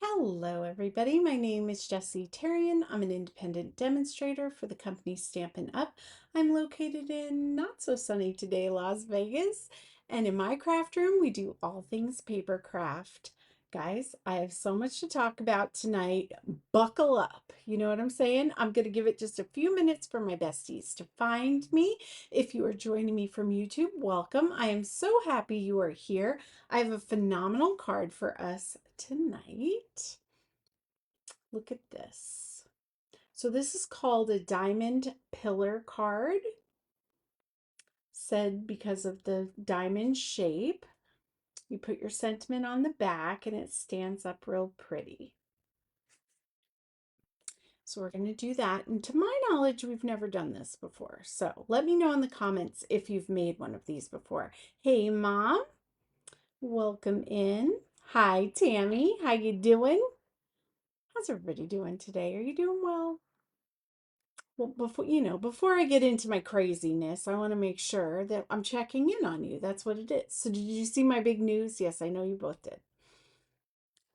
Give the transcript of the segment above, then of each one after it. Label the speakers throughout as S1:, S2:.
S1: Hello, everybody. My name is Jessie Terrian. I'm an independent demonstrator for the company Stampin' Up. I'm located in not so sunny today, Las Vegas. And in my craft room, we do all things paper craft. Guys, I have so much to talk about tonight. Buckle up. You know what I'm saying? I'm going to give it just a few minutes for my besties to find me. If you are joining me from YouTube, welcome. I am so happy you are here. I have a phenomenal card for us tonight. Look at this. So this is called a diamond pillar card, said because of the diamond shape. You put your sentiment on the back and it stands up real pretty. So we're going to do that. And to my knowledge, we've never done this before. So let me know in the comments if you've made one of these before. Hey, Mom, welcome in. Hi, Tammy. How you doing? How's everybody doing today? Are you doing well? Well, before I get into my craziness, I want to make sure that I'm checking in on you. That's what it is. So did you see my big news? Yes, I know you both did.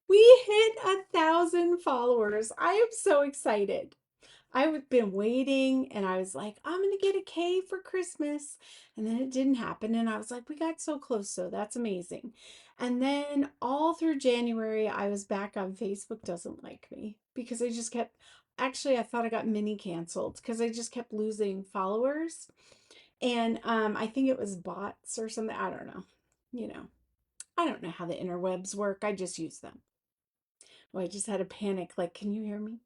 S1: We hit 1,000 followers. I am so excited. I've been waiting and I was like, I'm going to get a K for Christmas. And then it didn't happen. And I was like, we got so close. So that's amazing. And then all through January, I was back on Facebook Doesn't Like Me because I just kept, actually, I thought I got mini canceled because I just kept losing followers. And I think it was bots or something. I don't know. You know, I don't know how the interwebs work. I just use them. Oh, I just had a panic. Like, can you hear me?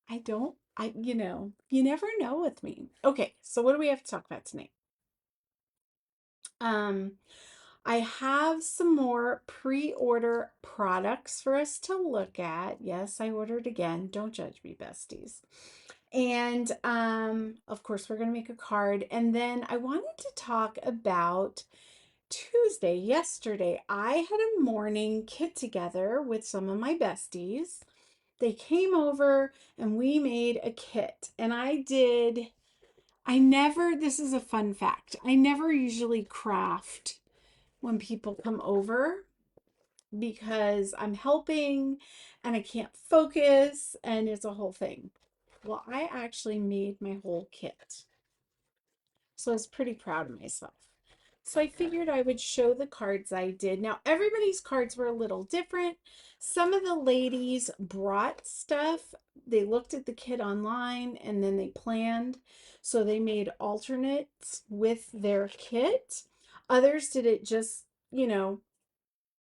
S1: I don't, you never know with me. Okay, so what do we have to talk about tonight? Um, I have some more pre-order products for us to look at. Yes, I ordered again. Don't judge me, besties. And of course, we're going to make a card. And then I wanted to talk about Tuesday, yesterday. I had a morning get together with some of my besties. They came over and we made a kit. And this is a fun fact. I never usually craft when people come over because I'm helping and I can't focus and it's a whole thing. Well, I actually made my whole kit. So I was pretty proud of myself. So I figured I would show the cards I did. Now, everybody's cards were a little different. Some of the ladies brought stuff. They looked at the kit online and then they planned. So they made alternates with their kit. Others did it just,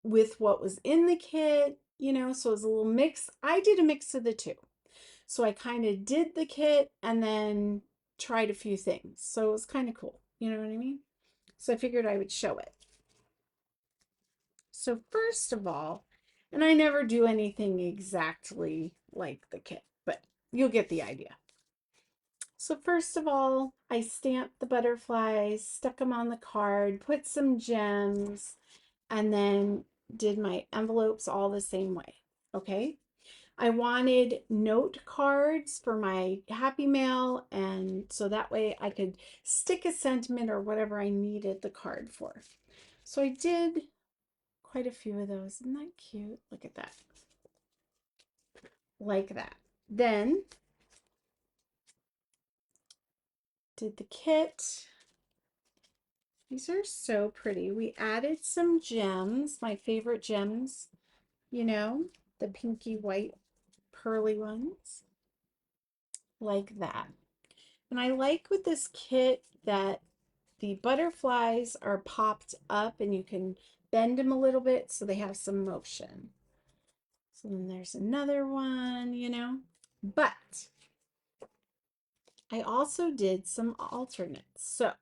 S1: with what was in the kit, so it was a little mix. I did a mix of the two. So I kind of did the kit and then tried a few things. So it was kind of cool. You know what I mean? So I figured I would show it. So first of all, and I never do anything exactly like the kit, but you'll get the idea. So first of all, I stamped the butterflies, stuck them on the card, put some gems, and then did my envelopes all the same way. Okay. I wanted note cards for my happy mail, and so that way I could stick a sentiment or whatever I needed the card for. So I did quite a few of those. Isn't that cute? Look at that. Like that. Then did the kit. These are so pretty. We added some gems, my favorite gems, the pinky white pearly ones, like that. And I like with this kit that the butterflies are popped up and you can bend them a little bit so they have some motion. So then there's another one. But I also did some alternates. So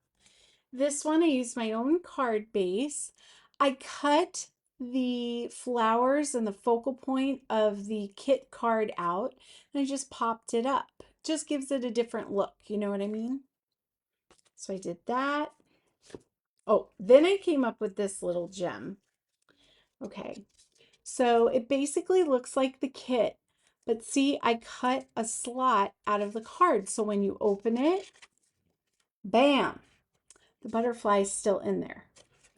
S1: this one I used my own card base. I cut the flowers and the focal point of the kit card out and I just popped it up. Just gives it a different look, you know what I mean? So I did that. Oh, then I came up with this little gem. Okay, so it basically looks like the kit, but see, I cut a slot out of the card. So when you open it, bam, the butterfly is still in there.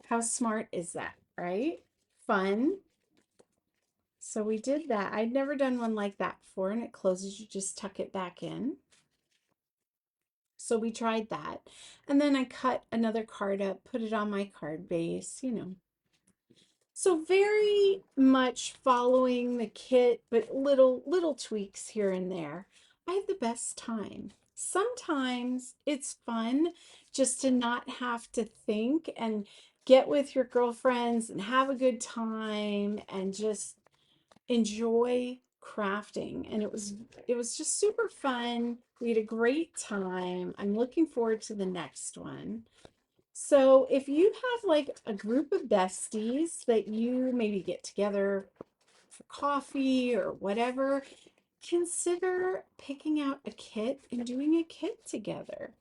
S1: How smart is that, right? Fun. So we did that. I'd never done one like that before, and it closes, you just tuck it back in. So we tried that. And then I cut another card up, put it on my card base, you know. So very much following the kit, but little tweaks here and there. I had the best time. Sometimes it's fun just to not have to think and get with your girlfriends and have a good time and just enjoy crafting. And it was just super fun. We had a great time. I'm looking forward to the next one. So if you have like a group of besties that you maybe get together for coffee or whatever, consider picking out a kit and doing a kit together.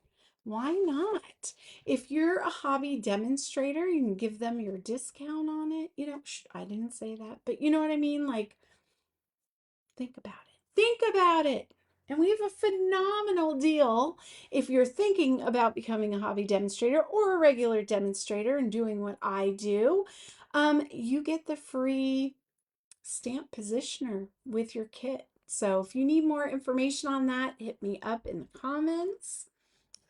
S1: Why not? If you're a hobby demonstrator, you can give them your discount on it. You know, I didn't say that, but you know what I mean? Like, think about it. Think about it. And we have a phenomenal deal if you're thinking about becoming a hobby demonstrator or a regular demonstrator and doing what I do. You get the free stamp positioner with your kit. So if you need more information on that, hit me up in the comments.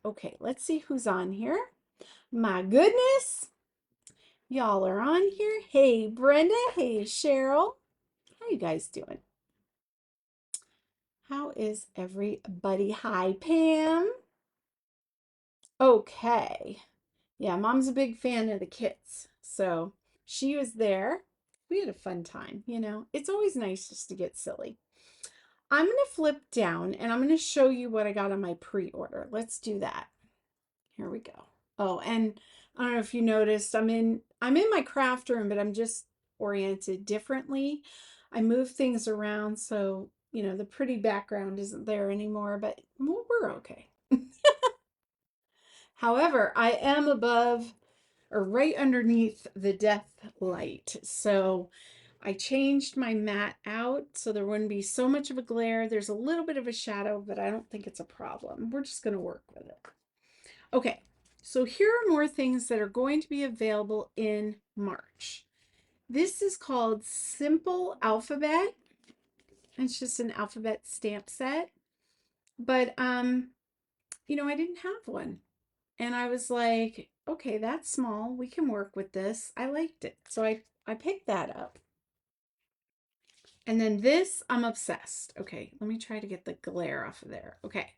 S1: Okay, let's see who's on here. My goodness, y'all are on here. Hey, Brenda. Hey, Cheryl. How you guys doing? How is everybody? Hi, Pam. Okay. Yeah, Mom's a big fan of the kits. So she was there. We had a fun time, you know. It's always nice just to get silly. I'm going to flip down and I'm going to show you what I got on my pre-order. Let's do that. Here we go. Oh, and I don't know if you noticed, I'm in my craft room, but I'm just oriented differently. I move things around so, you know, the pretty background isn't there anymore, but we're okay. However, I am above or right underneath the death light. So I changed my mat out so there wouldn't be so much of a glare. There's a little bit of a shadow, but I don't think it's a problem. We're just going to work with it. Okay, so here are more things that are going to be available in March. This is called Simple Alphabet. It's just an alphabet stamp set. But you know, I didn't have one. And I was like, okay, that's small. We can work with this. I liked it. So I picked that up. And then this, I'm obsessed. Okay, let me try to get the glare off of there. Okay.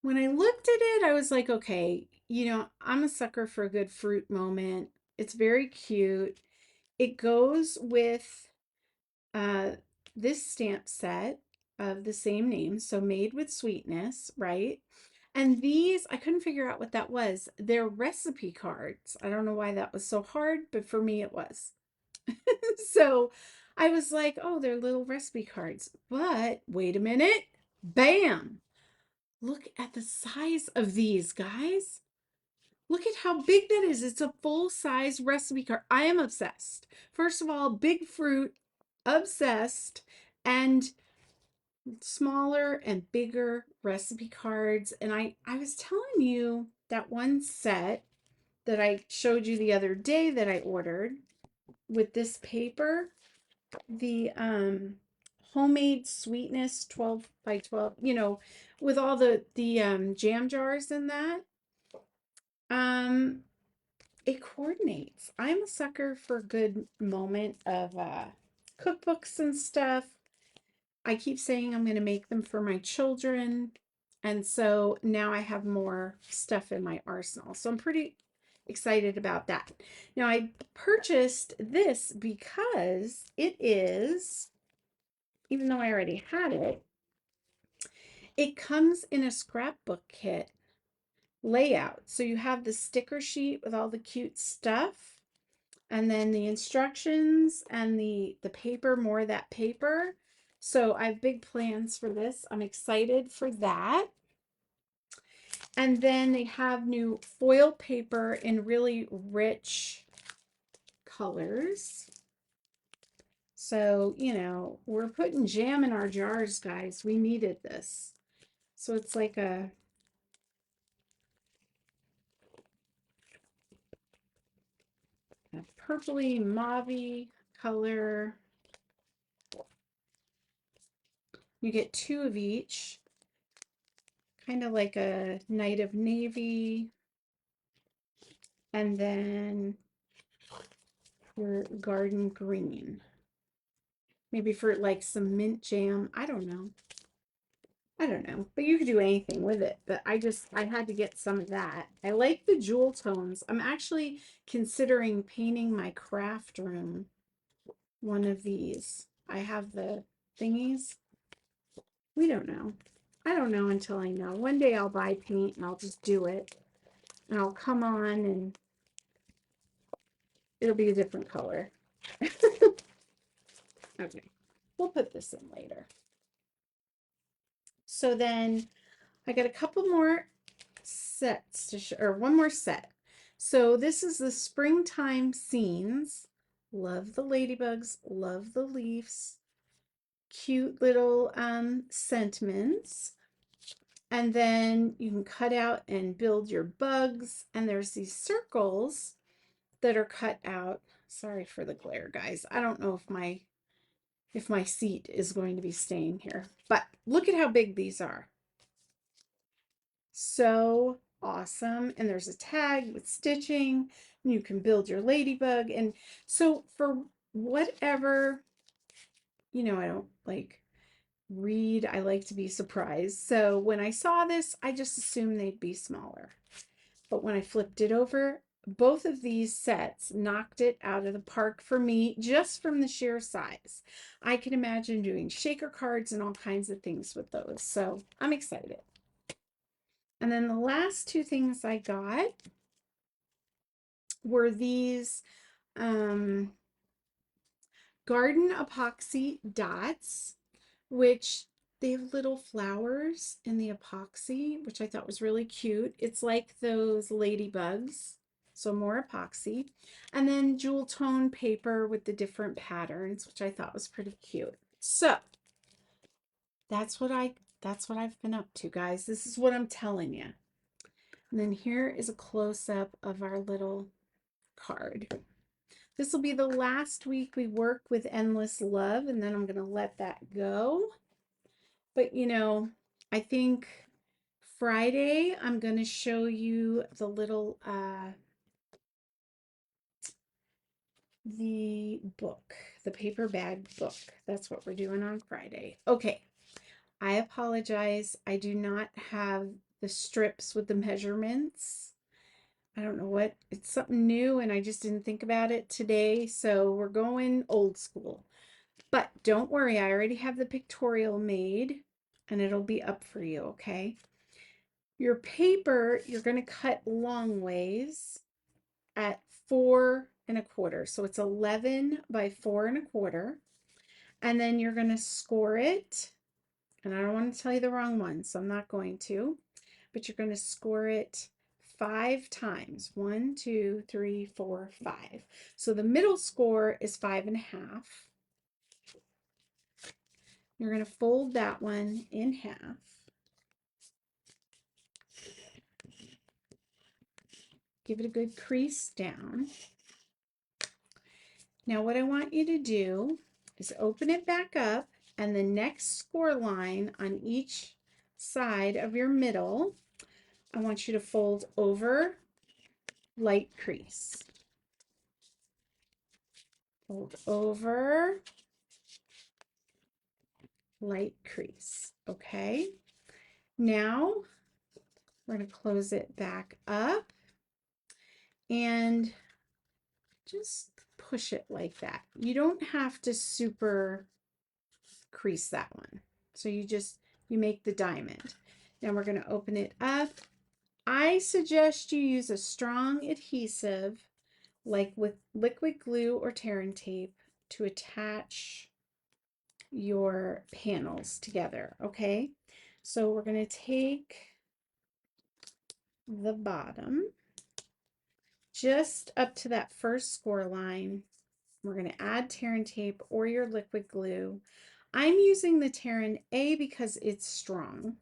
S1: When I looked at it, I was like, okay, you know, I'm a sucker for a good fruit moment. It's very cute. It goes with uh, this stamp set of the same name, so Made with Sweetness, right? And these, I couldn't figure out what that was. They're recipe cards. I don't know why that was so hard, but for me it was. So I was like, oh, they're little recipe cards. But wait a minute. Bam! Look at the size of these, guys. Look at how big that is. It's a full-size recipe card. I am obsessed. First of all, big fruit, obsessed, and smaller and bigger recipe cards. And I was telling you that one set that I showed you the other day that I ordered with this paper, the homemade sweetness 12 by 12, you know, with all the jam jars in that. Um it coordinates. I'm a sucker for a good moment of cookbooks and stuff. I keep saying I'm going to make them for my children. And so now I have more stuff in my arsenal. So I'm pretty excited about that. Now I purchased this because it is, even though I already had it, it comes in a scrapbook kit layout. So you have the sticker sheet with all the cute stuff, and then the instructions and the paper, more of that paper. So I have big plans for this. I'm excited for that. And then they have new foil paper in really rich colors. So, you know, we're putting jam in our jars, guys. We needed this. So it's like a purpley mauve color. You get 2 of each, kind of like a Night of Navy, and then your garden green. Maybe for like some mint jam. I don't know. I don't know, but you could do anything with it. But I had to get some of that. I like the jewel tones. I'm actually considering painting my craft room one of these. I have the thingies. We don't know. I don't know until I know. One day I'll buy paint and I'll just do it. And I'll come on and it'll be a different color. Okay. We'll put this in later. So then I got a couple more sets to show, or one more set. So this is the springtime scenes. Love the ladybugs, love the leaves, cute little sentiments. And then you can cut out and build your bugs. And there's these circles that are cut out. Sorry for the glare, guys. I don't know if my seat is going to be staying here, but look at how big these are. So awesome. And there's a tag with stitching. You can build your ladybug. And so for whatever, I don't like read, I like to be surprised. So when I saw this, I just assumed they'd be smaller. But when I flipped it over, both of these sets knocked it out of the park for me just from the sheer size. I can imagine doing shaker cards and all kinds of things with those. So I'm excited. And then the last 2 things I got were these garden epoxy dots, which they have little flowers in the epoxy, which I thought was really cute. It's like those ladybugs, so more epoxy. And then jewel tone paper with the different patterns, which I thought was pretty cute. So that's what I've been up to, guys. This is what I'm telling you. And then here is a close-up of our little card. This will be the last week we work with Endless Love, and then I'm going to let that go. But I think Friday I'm going to show you the little the book, the paper bag book. That's what we're doing on Friday. Okay. I apologize. I do not have the strips with the measurements. I don't know what, it's something new and I just didn't think about it today. So we're going old school. But don't worry, I already have the pictorial made and it'll be up for you, okay? Your paper, you're going to cut long ways at 4 1/4. So it's 11 by 4 1/4. And then you're going to score it. And I don't want to tell you the wrong one, so I'm not going to. But you're going to score it 5 times. 1, 2, 3, 4, 5. So the middle score is 5 1/2. You're going to fold that one in half. Give it a good crease down. Now what I want you to do is open it back up, and the next score line on each side of your middle, I want you to fold over, light crease. Fold over, light crease. Okay. Now we're going to close it back up and just push it like that. You don't have to super crease that one. So you make the diamond. Now we're going to open it up. I suggest you use a strong adhesive like with liquid glue or Terran tape to attach your panels together, okay? So we're going to take the bottom just up to that first score line. We're going to add Terran tape or your liquid glue. I'm using the Terran A because it's strong,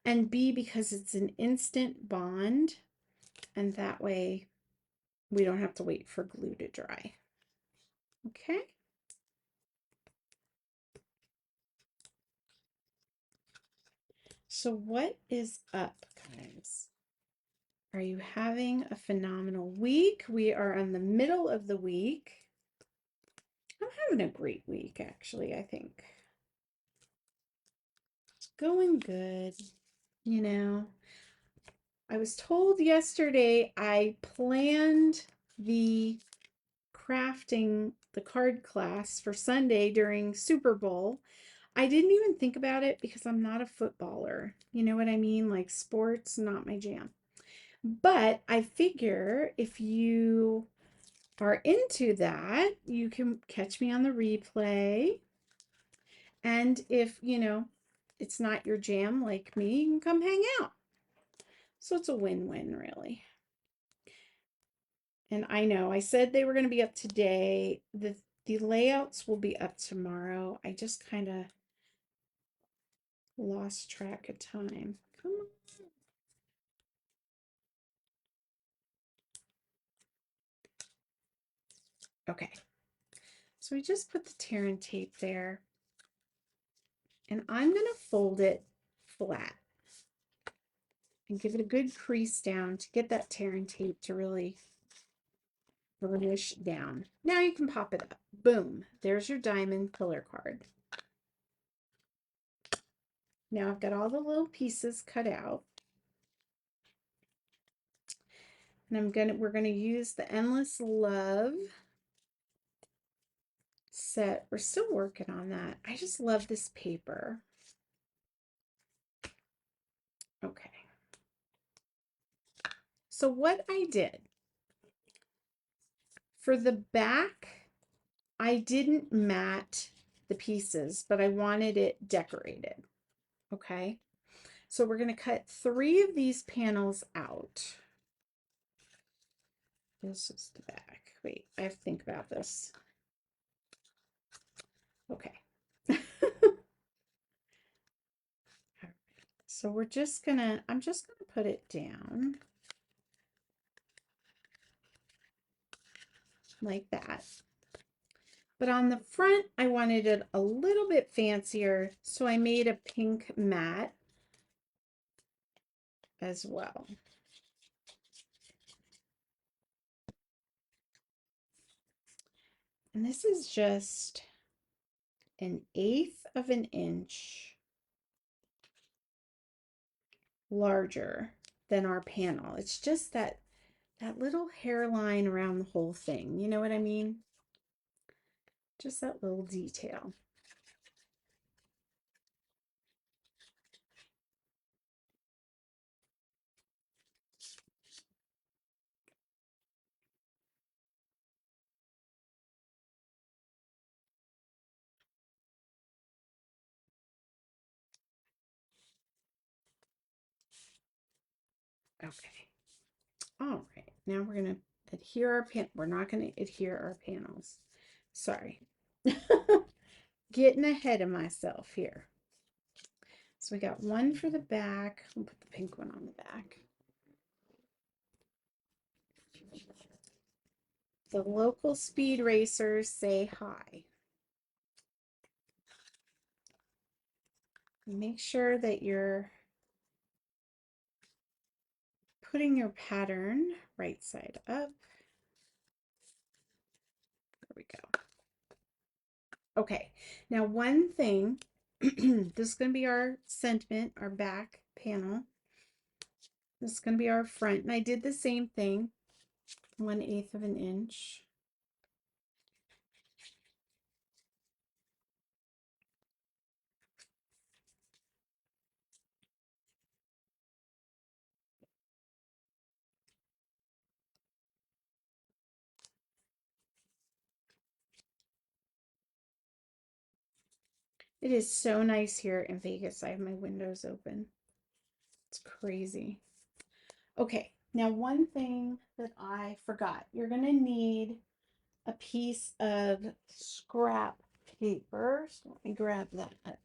S1: and B because it's an instant bond, and that way we don't have to wait for glue to dry. Okay. So what is up, guys? Are you having a phenomenal week? We are in the middle of the week. I'm having a great week, actually, I think. It's going good. You know, I was told yesterday I planned the crafting the card class for Sunday during Super Bowl. I didn't even think about it because I'm not a footballer. You know what I mean? Like sports, not my jam. But I figure if you are into that, you can catch me on the replay. And if, it's not your jam like me, you can come hang out. So it's a win-win, really. And I know I said they were going to be up today. The layouts will be up tomorrow. I just kind of lost track of time. Come on. Okay. So we just put the tear and tape there. And I'm going to fold it flat and give it a good crease down to get that tear and tape to really burnish down. Now you can pop it up. Boom. There's your diamond pillar card. Now I've got all the little pieces cut out. And we're gonna use the Endless Love set. We're still working on that. I just love this paper. Okay. So what I did for the back, I didn't mat the pieces, but I wanted it decorated. Okay. So we're going to cut 3 of these panels out. This is the back. Wait, I have to think about this. Okay. So I'm just gonna put it down like that. But on the front, I wanted it a little bit fancier, so I made a pink mat as well. And this is just 1/8 of an inch larger than our panel. It's just that little hairline around the whole thing. You know what I mean? Just that little detail. Okay. All right. Now we're going to adhere our pan. We're not going to adhere our panels. Sorry. Getting ahead of myself here. So we got one for the back. We'll put the pink one on the back. The local speed racers say hi. Make sure that you're putting your pattern right side up. There we go. Okay, now one thing, this is going to be our sentiment, our back panel. This is going to be our front, and I did the same thing, 1/8 of an inch. It is so nice here in Vegas. I have my windows open. It's crazy. Okay, now one thing that I forgot. You're going to need a piece of scrap paper. So let me grab that.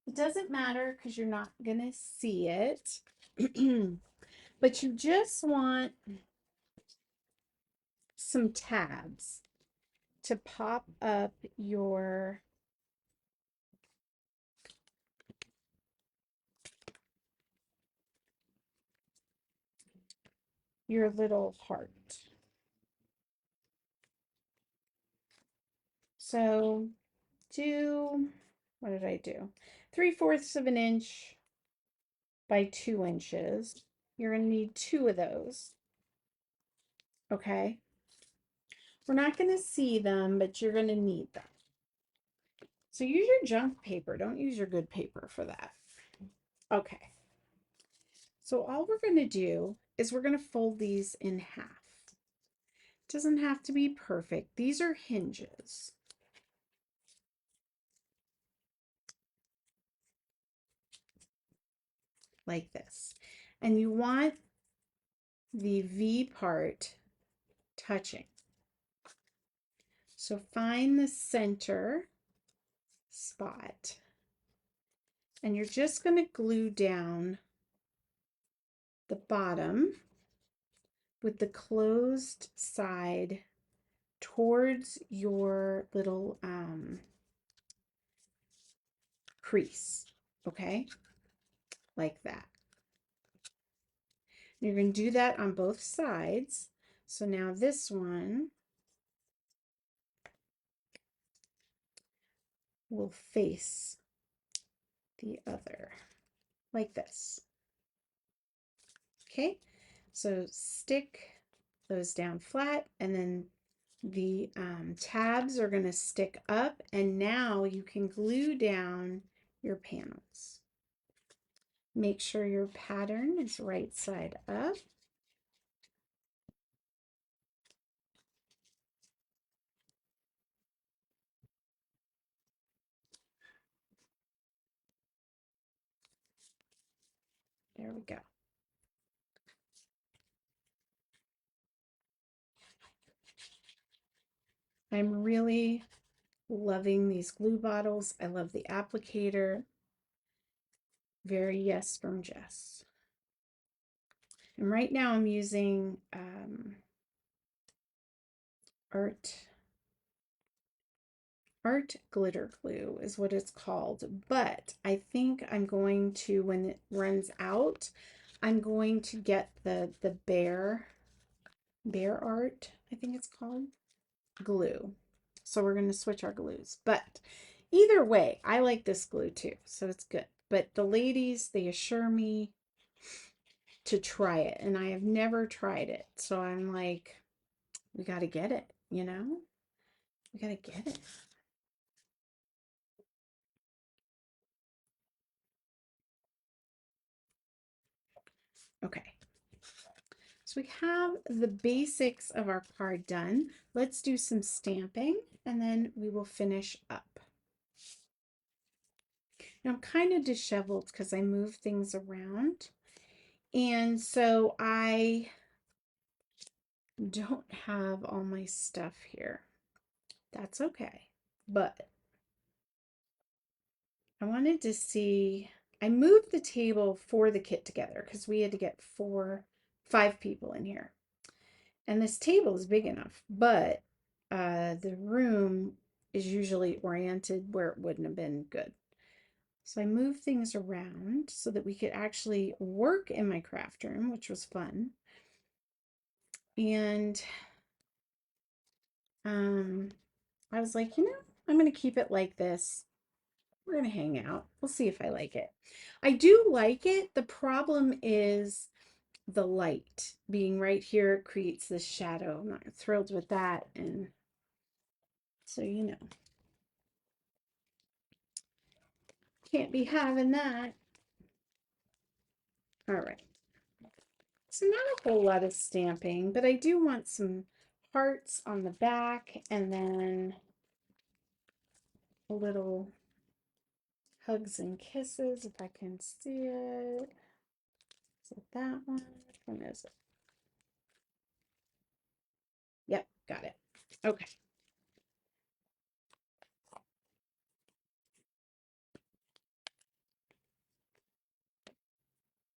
S1: It doesn't matter because you're not going to see it. But you just want some tabs to pop up your your little heart. So do, what did I do? 3/4 of an inch by 2 inches. You're going to need 2 of those. Okay. We're not going to see them, but you're going to need them. So use your junk paper. Don't use your good paper for that. Okay. So all we're going to do is we're going to fold these in half. It doesn't have to be perfect. These are hinges. Like this. And you want the V part touching. So find the center spot and you're just going to glue down the bottom with the closed side towards your little crease, okay? Like that. You're going to do that on both sides. So now this one will face the other, like this. Okay, so stick those down flat, and then the tabs are going to stick up, and now you can glue down your panels. Make sure your pattern is right side up. There we go. I'm really loving these glue bottles. I love the applicator. Very Yes from Jess. And right now I'm using Art Glitter Glue is what it's called. But I think I'm going to, when it runs out, I'm going to get the Bear Art, I think it's called, glue. So we're going to switch our glues. But either way, I like this glue too, so it's good. But the ladies, they assure me to try it, and I have never tried it. So I'm like, we got to get it, you know? We got to get it. Okay. So we have the basics of our card done. Let's do some stamping and then we will finish up. Now I'm kind of disheveled because I move things around. And so I don't have all my stuff here. That's okay. But I wanted to see, I moved the table for the kit together because we had to get 5 people in here. And this table is big enough, but the room is usually oriented where it wouldn't have been good. So I moved things around so that we could actually work in my craft room, which was fun. And I was like, I'm going to keep it like this. We're going to hang out. We'll see if I like it. I do like it. The problem is the light being right here creates this shadow. I'm not thrilled with that. And so, can't be having that. All right. So not a whole lot of stamping, but I do want some hearts on the back and then a little hugs and kisses if I can see it. Is it that one? Which one is it? Yep, got it. Okay.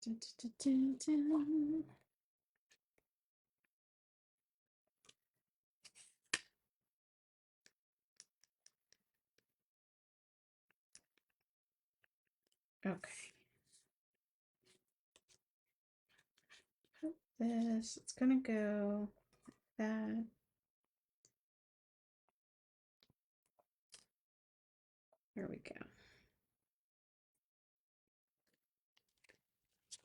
S1: Dun, dun, dun, dun, dun. Okay. Put this. It's gonna go like that. There we go.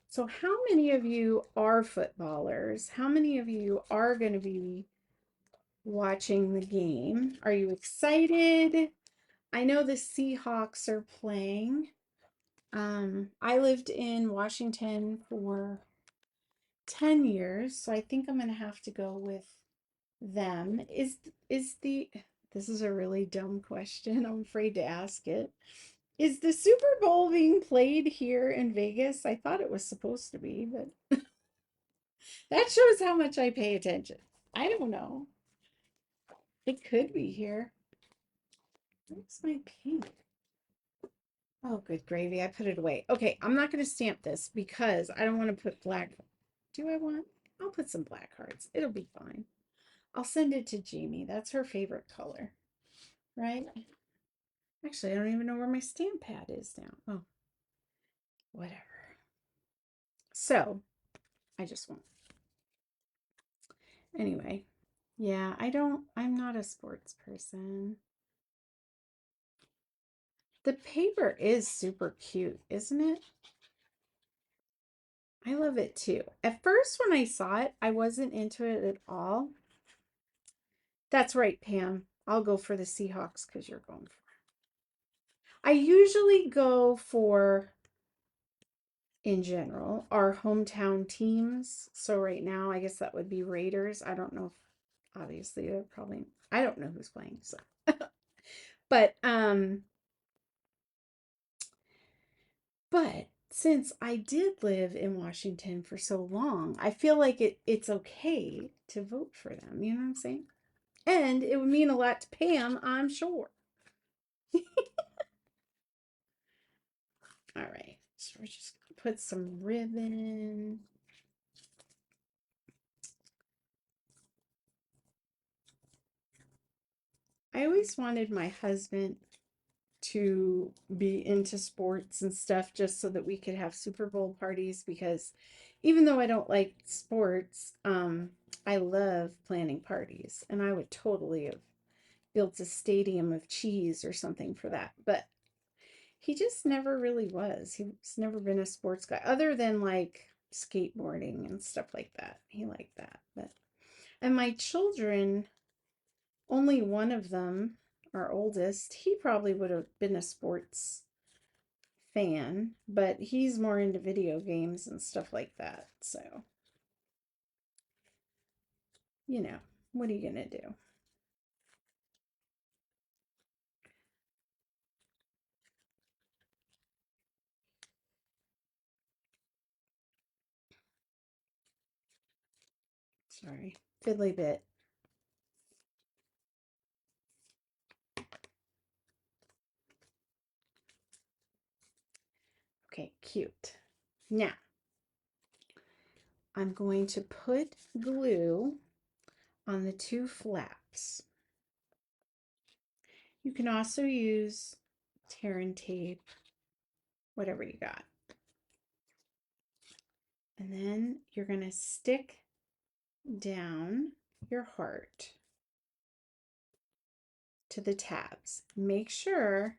S1: So how many of you are footballers? How many of you are going to be watching the game? Are you excited? I know the Seahawks are playing. I lived in Washington for 10 years, so I think I'm going to have to go with them. Is the This is a really dumb question. I'm afraid to ask it. Is the Super Bowl being played here in Vegas? I thought it was supposed to be, but that shows how much I pay attention. I don't know. It could be here. Where's my pink? Oh, good gravy. I put it away. Okay, I'm not going to stamp this because I don't want to put black. Do I want? I'll put some black hearts. It'll be fine. I'll send it to Jamie. That's her favorite color, right? Actually, I don't even know where my stamp pad is now. Oh, whatever. So, I just won't. Anyway, yeah, I'm not a sports person. The paper is super cute, isn't it? I love it too. At first, when I saw it, I wasn't into it at all. That's right, Pam. I'll go for the Seahawks because you're going for it. I usually go for, in general, our hometown teams. So right now, I guess that would be Raiders. I don't know if, obviously, they're probably, I don't know who's playing. So, but but since I did live in Washington for so long, I feel like it's okay to vote for them. You know what I'm saying? And it would mean a lot to Pam, I'm sure. All right. So we're just going to put some ribbon. I always wanted my husband to be into sports and stuff just so that we could have Super Bowl parties because even though I don't like sports, I love planning parties and I would totally have built a stadium of cheese or something for that. But he just never really was. He's never been a sports guy other than like skateboarding and stuff like that. He liked that. But and my children, only one of them, our oldest, he probably would have been a sports fan, but he's more into video games and stuff like that. So, you know, what are you going to do? Sorry, fiddly bit. Okay, cute. Now, I'm going to put glue on the two flaps. You can also use tear and tape, whatever you got. And then you're going to stick down your heart to the tabs. Make sure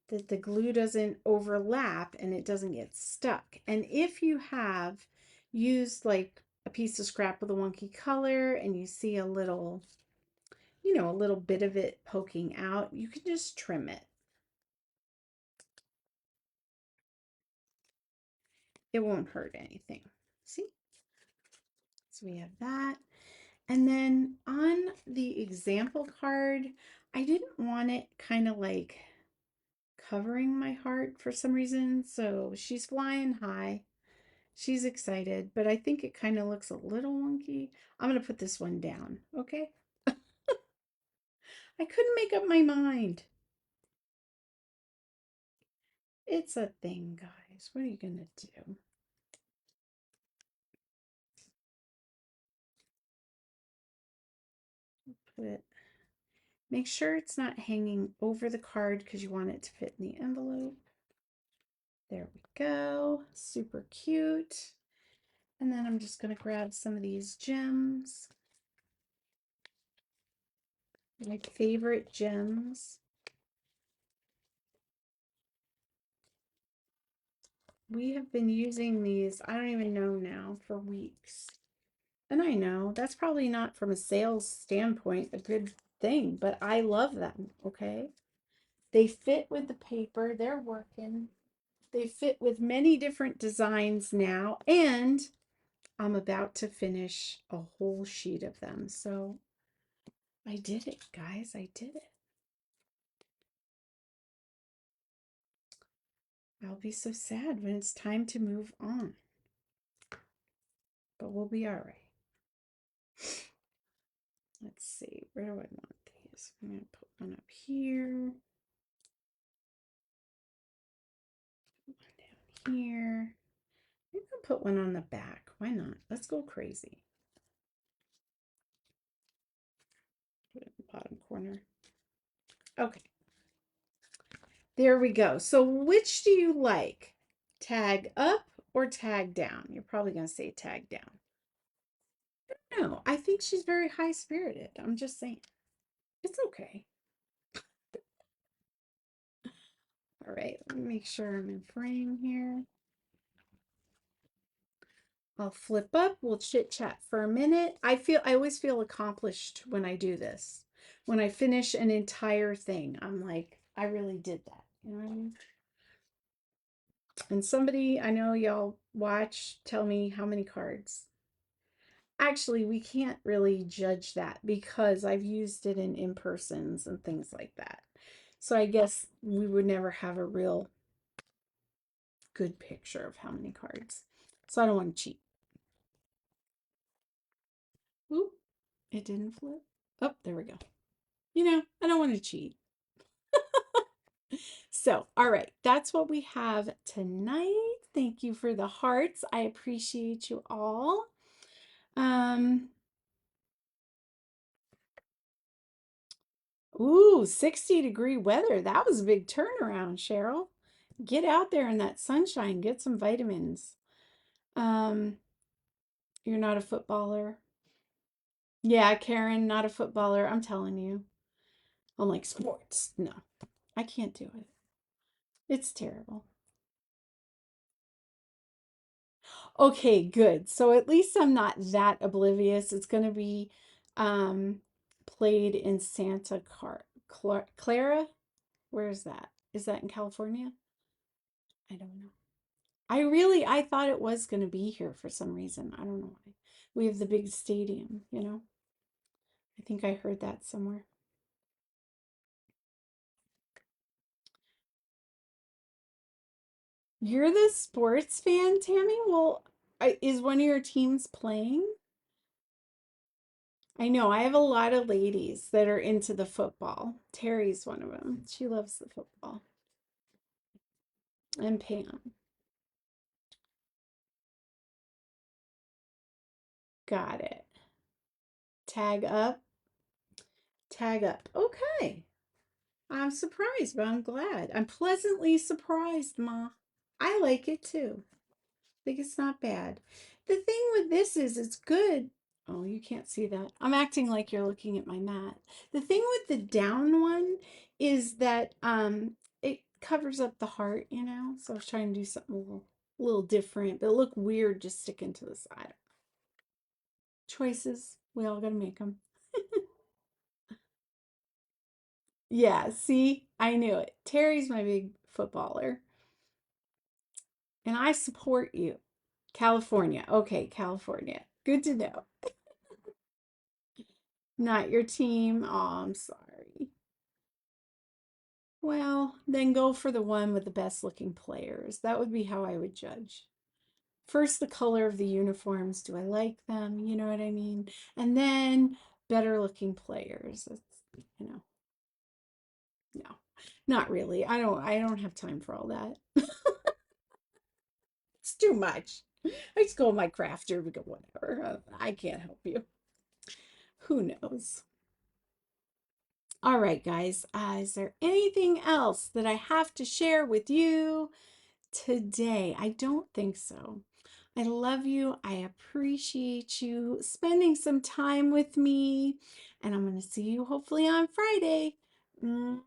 S1: that the glue doesn't overlap and it doesn't get stuck. And if you have used like a piece of scrap with a wonky color and you see a little, a little bit of it poking out, you can just trim it. It won't hurt anything. See? So we have that. And then on the example card, I didn't want it kind of like covering my heart for some reason. So she's flying high. She's excited, but I think it kind of looks a little wonky. I'm going to put this one down, okay? I couldn't make up my mind. It's a thing, guys. What are you going to do? Put it. Make sure it's not hanging over the card because you want it to fit in the envelope. There we go. Super cute. And then I'm just going to grab some of these gems. My favorite gems. We have been using these, I don't even know now, for weeks. And I know that's probably not from a sales standpoint a good thing, but I love them, okay? They fit with the paper, they're working. They fit with many different designs now, and I'm about to finish a whole sheet of them. So I did it, guys. I did it. I'll be so sad when it's time to move on, but we'll be all right. Let's see, where do I want these? I'm going to put one up here, one down here. You can put one on the back. Why not? Let's go crazy. Put it in the bottom corner. Okay. There we go. So which do you like? Tag up or tag down? You're probably going to say tag down. No, I think she's very high spirited. I'm just saying. It's okay. All right, let me make sure I'm in frame here. I'll flip up. We'll chit chat for a minute. I always feel accomplished when I do this. When I finish an entire thing, I'm like, I really did that. You know what I mean? And somebody I know y'all watch tell me how many cards. Actually, we can't really judge that because I've used it in in-persons and things like that. So I guess we would never have a real good picture of how many cards. So I don't want to cheat. Oop, it didn't flip. Oh, there we go. You know, I don't want to cheat. So, all right, that's what we have tonight. Thank you for the hearts. I appreciate you all. Ooh, 60-degree weather. That was a big turnaround, Cheryl. Get out there in that sunshine, get some vitamins. Um, you're not a footballer. Yeah, Karen, not a footballer. I'm telling you. I'm like, sports. No, I can't do it. It's terrible. Okay, good. So at least I'm not that oblivious. It's going to be um played in Clara. Where is that? Is that in California? I don't know. I thought it was going to be here for some reason. I don't know why. We have the big stadium, you know. I think I heard that somewhere. You're the sports fan, Tammy? Well, is one of your teams playing? I know I have a lot of ladies that are into the football. Terry's one of them. She loves the football. And Pam. Got it. Tag up. Tag up. Okay. I'm surprised, but I'm glad. I'm pleasantly surprised, Ma. I like it too. Think it's not bad. The thing with this is it's good. Oh, you can't see that. I'm acting like you're looking at my mat. The thing with the down one is that it covers up the heart, you know? So I was trying to do something a little different, but it looked weird just sticking to the side. Choices. We all gotta make them. Yeah, see? I knew it. Terry's my big footballer. And I support you. California. Okay, California. Good to know. Not your team. Oh, I'm sorry. Well, then go for the one with the best looking players. That would be how I would judge. First, the color of the uniforms. Do I like them? You know what I mean? And then better looking players. It's, no, not really. I don't have time for all that. It's too much. I just go with my crafter, we go whatever. I can't help you. Who knows? All right, guys. Is there anything else that I have to share with you today? I don't think so. I love you. I appreciate you spending some time with me. And I'm going to see you hopefully on Friday. Mwah!